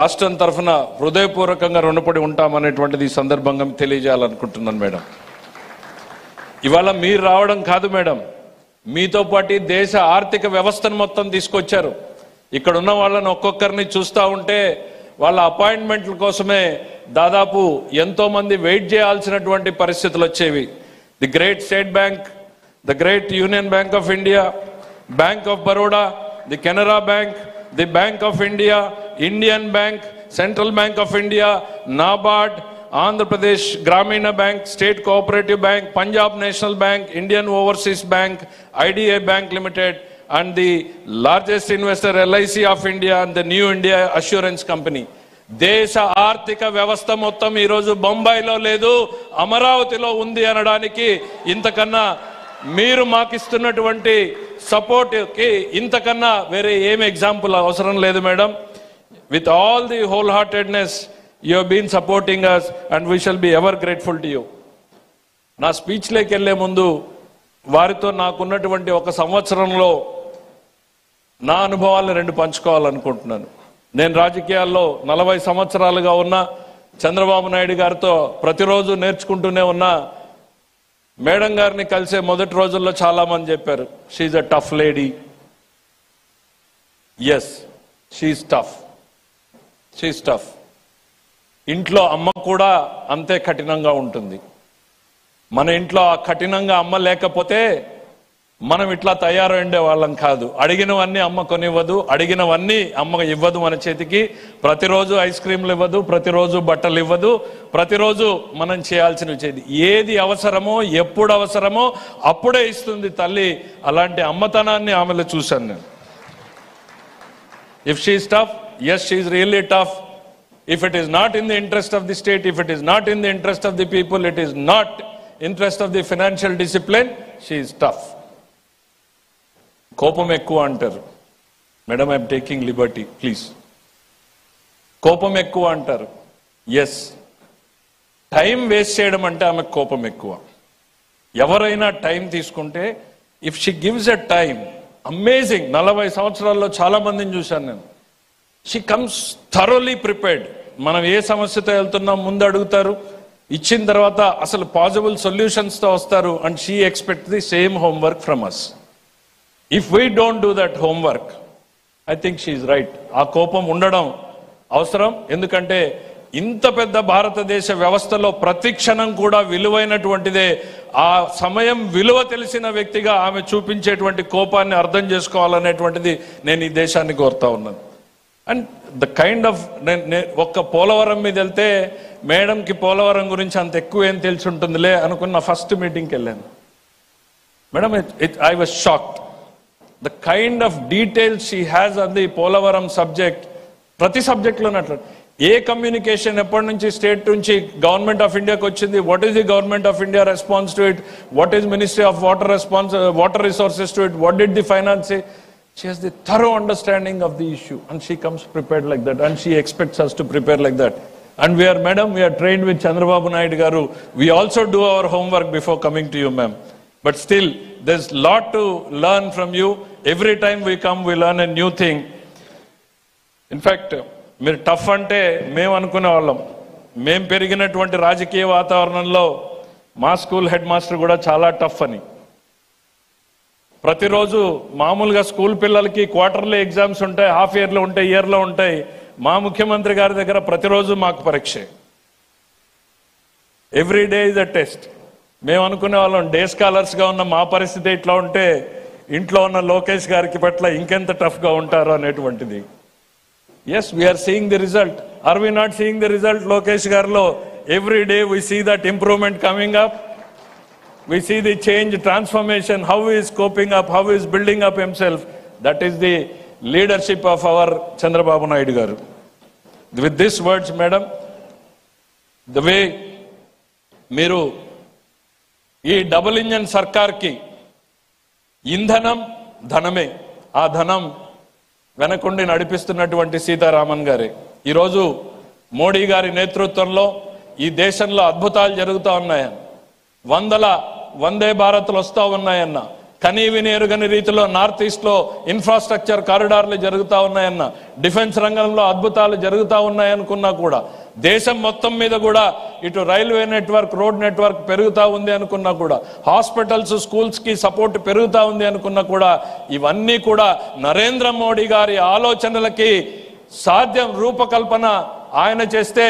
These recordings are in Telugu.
రాష్ట్రం తరఫున హృదయపూర్వకంగా రుణపడి ఉంటామనేటువంటిది ఈ సందర్భంగా తెలియజేయాలనుకుంటున్నాను మేడం. ఇవాళ మీరు రావడం కాదు మేడం, మీతో పాటు దేశ ఆర్థిక వ్యవస్థను మొత్తం తీసుకొచ్చారు. ఇక్కడ ఉన్న వాళ్ళని ఒక్కొక్కరిని చూస్తూ ఉంటే వాళ్ళ అపాయింట్మెంట్ల కోసమే దాదాపు ఎంతో మంది వెయిట్ చేయాల్సినటువంటి పరిస్థితులు వచ్చేవి. The great state bank, the great union bank of India, bank of Baroda, the Canara bank, the Bank of India, Indian Bank, Central Bank of India, NABARD, Andhra Pradesh Gramina Bank, State Cooperative Bank, Punjab National Bank, Indian Overseas Bank, IDA Bank Limited, and the largest investor LIC of India and the New India Assurance Company. దేశ ఆర్థిక వ్యవస్థ మొత్తం ఈరోజు బొంబాయిలో లేదు, అమరావతిలో ఉంది అనడానికి ఇంతకన్నా మీరు మాకిస్తున్నటువంటి సపోర్ట్కి ఇంతకన్నా వేరే ఏం ఎగ్జాంపుల్ అవసరం లేదు madam. With all the wholeheartedness you have been supporting us and we shall be ever grateful to you. నా స్పీచ్లోకి వెళ్ళే ముందు వారితో నాకున్నటువంటి ఒక సంవత్సరంలో నా అనుభవాలను రెండు పంచుకోవాలనుకుంటున్నాను. నేను రాజకీయాల్లో 40 సంవత్సరాలుగా ఉన్న చంద్రబాబు నాయుడు గారితో ప్రతిరోజు నేర్చుకుంటూనే ఉన్నా. మేడం గారిని కలిసే మొదటి రోజుల్లో చాలా మంది చెప్పారు, she's a tough lady. Yes, she's tough, she's tough. ఇంట్లో అమ్మ కూడా అంతే కఠినంగా ఉంటుంది. మన ఇంట్లో ఆ కఠినంగా అమ్మ లేకపోతే మనం ఇట్లా తయారైండే వాళ్ళం కాదు. అడిగినవన్నీ అమ్మ కొనివ్వదు, అడిగినవన్నీ అమ్మ ఇవ్వదు మన చేతికి. ప్రతిరోజు ఐస్ క్రీమ్లు ఇవ్వదు, ప్రతిరోజు బట్టలు ఇవ్వదు, ప్రతిరోజు మనం చేయాల్సినవి చేది. ఏది అవసరమో ఎప్పుడు అవసరమో అప్పుడే ఇస్తుంది తల్లి. అలాంటి అమ్మతనాన్ని ఆమెలో చూశాను నేను. If she's tough, yes she's really tough. If it is not in the interest of the state, if it is not in the interest of the people, it is not interest of the financial discipline, she's tough. కోపం ఎక్కువ అంటారు madam, I'm taking liberty please. కోపం ఎక్కువ అంటారు. ఎస్, టైం వేస్ట్ చేయడం అంటే ఆమెకు కోపం ఎక్కువ. ఎవరైనా టైం తీసుకుంటే, if she gives a time, amazing. 40 సంవత్సరాల్లో చాలా మందిని చూశాను నేను. She comes thoroughly prepared. మనం ఏ సమస్యతో వెళ్తున్నాం ముందు అడుగుతారు, ఇచ్చిన తర్వాత అసలు పాసిబుల్ సొల్యూషన్స్తో వస్తారు. And she expect the same homework from us. If we don't do that homework, I think she is right. ఆ కోపం ఉండడం అవసరం. ఎందుకంటే ఇంత పెద్ద భారతదేశ వ్యవస్థలో ప్రతి క్షణం కూడా విలువైనటువంటిదే. ఆ సమయం విలువ తెలిసిన వ్యక్తిగా ఆమె చూపించేటువంటి కోపాన్ని అర్థం చేసుకోవాలనేటువంటిది నేను ఈ దేశాన్ని కోరుతా ఉన్నాను. అండ్ ద కైండ్ ఆఫ్, ఒక్క పోలవరం మీద వెళ్తే మేడంకి పోలవరం గురించి అంత ఎక్కువ ఏం తెలిసి ఉంటుందిలే అనుకున్న ఫస్ట్ మీటింగ్కి వెళ్ళాను madam. I was shocked. The kind of details she has on the Polavaram subject, ప్రతి సబ్జెక్ట్లో ఉన్నట్లు. ఏ కమ్యూనికేషన్ ఎప్పటి నుంచి స్టేట్ నుంచి గవర్నమెంట్ ఆఫ్ ఇండియాకి వచ్చింది, what is the government of India response to it, what is ministry of water response, water resources to it, what did the finance say. She has the thorough understanding of the issue and she comes prepared like that and she expects us to prepare like that. And we are, madam, we are trained with Chandrababu Naidu garu. We also do our homework before coming to you, ma'am. But still, there's a lot to learn from you. Every time we come, we learn a new thing. In fact, మీరు టఫ్ అంటే మేము అనుకునే వాళ్ళం. మేము పెరిగినటువంటి రాజకీయ వాతావరణంలో మా స్కూల్ హెడ్ మాస్టర్ కూడా చాలా టఫ్ అని. ప్రతిరోజు మామూలుగా స్కూల్ పిల్లలకి క్వార్టర్లీ ఎగ్జామ్స్ ఉంటాయి, హాఫ్ ఇయర్లో ఉంటాయి, ఇయర్లో ఉంటాయి. మా ముఖ్యమంత్రి గారి దగ్గర ప్రతిరోజు మాకు పరీక్ష. Every day is a test. మేము అనుకునే వాళ్ళం డే స్కాలర్స్గా ఉన్న మా పరిస్థితి ఇట్లా ఉంటే ఇంట్లో ఉన్న లోకేష్ గారికి పట్ల ఇంకెంత టఫ్గా ఉంటారో అనేటువంటిది. Yes, we are seeing the result. Are we not seeing the result Lokesh గారిలో? Every day we see that improvement coming up. We see the change, transformation, how he is coping up, how he is building up himself. That is the leadership of our Chandrababu Naidu garu. With these words, madam, the way మీరు ఈ డబుల్ ఇంజన్ సర్కార్కి ఇంధనం ధనమే, ఆ ధనం వెనకుండి నడిపిస్తున్నటువంటి సీతారామన్ గారే. ఈరోజు మోడీ గారి నేతృత్వంలో ఈ దేశంలో అద్భుతాలు జరుగుతూ ఉన్నాయని, వందే భారత్లు వస్తూ ఉన్నాయన్న, కనీవిని ఎరుగని రీతిలో నార్త్ ఈస్ట్లో ఇన్ఫ్రాస్ట్రక్చర్ కారిడార్లు జరుగుతూ ఉన్నాయన్న, డిఫెన్స్ రంగంలో అద్భుతాలు జరుగుతూ ఉన్నాయనుకున్నా కూడా, దేశం మొత్తం మీద కూడా ఇటు రైల్వే నెట్వర్క్, రోడ్ నెట్వర్క్ పెరుగుతూ ఉంది అనుకున్నా కూడా, హాస్పిటల్స్, స్కూల్స్కి సపోర్ట్ పెరుగుతూ ఉంది అనుకున్నా కూడా, ఇవన్నీ కూడా నరేంద్ర మోడీ గారి ఆలోచనలకి సాధ్యం రూపకల్పన ఆయన చేస్తే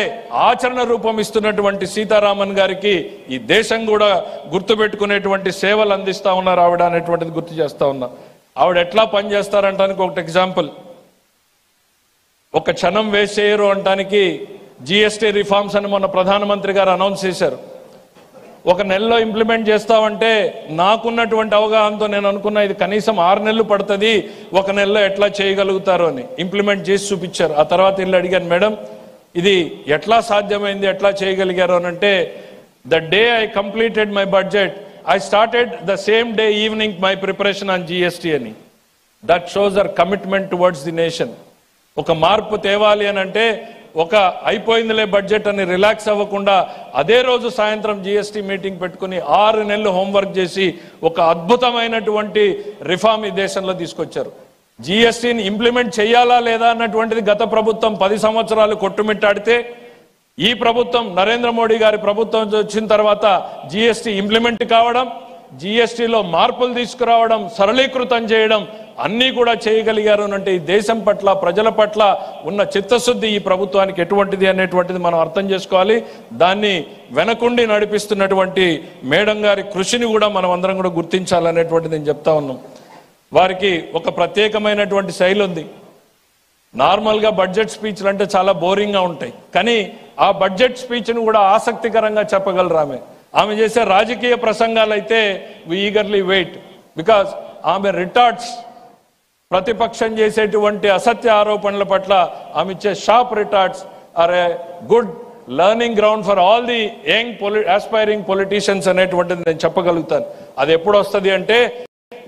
ఆచరణ రూపం ఇస్తున్నటువంటి సీతారామన్ గారికి ఈ దేశం కూడా గుర్తుపెట్టుకునేటువంటి సేవలు అందిస్తా ఉన్నారు ఆవిడ అనేటువంటిది గుర్తు చేస్తా ఉన్నా. ఆవిడ ఎట్లా పనిచేస్తారంటానికి ఒకటి ఎగ్జాంపుల్, ఒక క్షణం వేస్ట్ చేయరు అంటానికి జిఎస్టీ రిఫార్మ్స్ అని మొన్న ప్రధానమంత్రి గారు అనౌన్స్ చేశారు. ఒక నెలలో ఇంప్లిమెంట్ చేస్తామంటే నాకున్నటువంటి అవగాహనతో నేను అనుకున్నా ఇది కనీసం 6 నెలలు పడుతుంది, ఒక నెలలో ఎట్లా చేయగలుగుతారు అని ఇంప్లిమెంట్ చేసి చూపించారు. ఆ తర్వాత వెళ్ళి అడిగాను, మేడం ఇది ఎట్లా సాధ్యమైంది, ఎట్లా చేయగలిగారు అని అంటే, the day I completed my budget I started the same day evening my preparation on GST అని. That shows our commitment towards the nation. ఒక మార్పు తేవాలి అని అంటే ఒక అయిపోయిందిలే బడ్జెట్ అని రిలాక్స్ అవ్వకుండా అదే రోజు సాయంత్రం జిఎస్టీ మీటింగ్ పెట్టుకుని 6 నెలలు హోంవర్క్ చేసి ఒక అద్భుతమైనటువంటి రిఫార్మ్ ఈ దేశంలో తీసుకొచ్చారు. జిఎస్టీని ఇంప్లిమెంట్ చేయాలా లేదా అన్నటువంటిది గత ప్రభుత్వం 10 సంవత్సరాలు కొట్టుమిట్టాడితే, ఈ ప్రభుత్వం నరేంద్ర మోడీ గారి ప్రభుత్వం వచ్చిన తర్వాత జిఎస్టీ ఇంప్లిమెంట్ కావడం, జిఎస్టీలో మార్పులు తీసుకురావడం, సరళీకృతం చేయడం అన్నీ కూడా చేయగలిగారు అంటే ఈ దేశం పట్ల, ప్రజల పట్ల ఉన్న చిత్తశుద్ధి ఈ ప్రభుత్వానికి ఎటువంటిది అనేటువంటిది మనం అర్థం చేసుకోవాలి. దాన్ని వెనకుండి నడిపిస్తున్నటువంటి మేడం గారి కృషిని కూడా మనం అందరం కూడా గుర్తించాలనేటువంటిది నేను చెప్తా ఉన్నాం. వారికి ఒక ప్రత్యేకమైనటువంటి శైలి ఉంది. నార్మల్గా బడ్జెట్ స్పీచ్లు అంటే చాలా బోరింగ్గా ఉంటాయి, కానీ ఆ బడ్జెట్ స్పీచ్ను కూడా ఆసక్తికరంగా చెప్పగలరు ఆమె. ఆమె చేసే రాజకీయ ప్రసంగాలు అయితే వి ఈగర్లీ వెయిట్, బికాజ్ ఆమె రిటార్ట్స్ ప్రతిపక్షం చేసేటువంటి అసత్య ఆరోపణల పట్ల ఆమె ఇచ్చే sharp retorts are a good learning ground for all the young aspiring politicians అనేటువంటిది నేను చెప్పగలుగుతాను. అది ఎప్పుడు వస్తుంది అంటే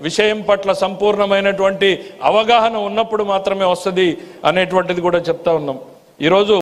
విషయం పట్ల సంపూర్ణమైనటువంటి అవగాహన ఉన్నప్పుడు మాత్రమే వస్తుంది అనేటువంటిది కూడా చెప్తా ఉన్నాం. ఈరోజు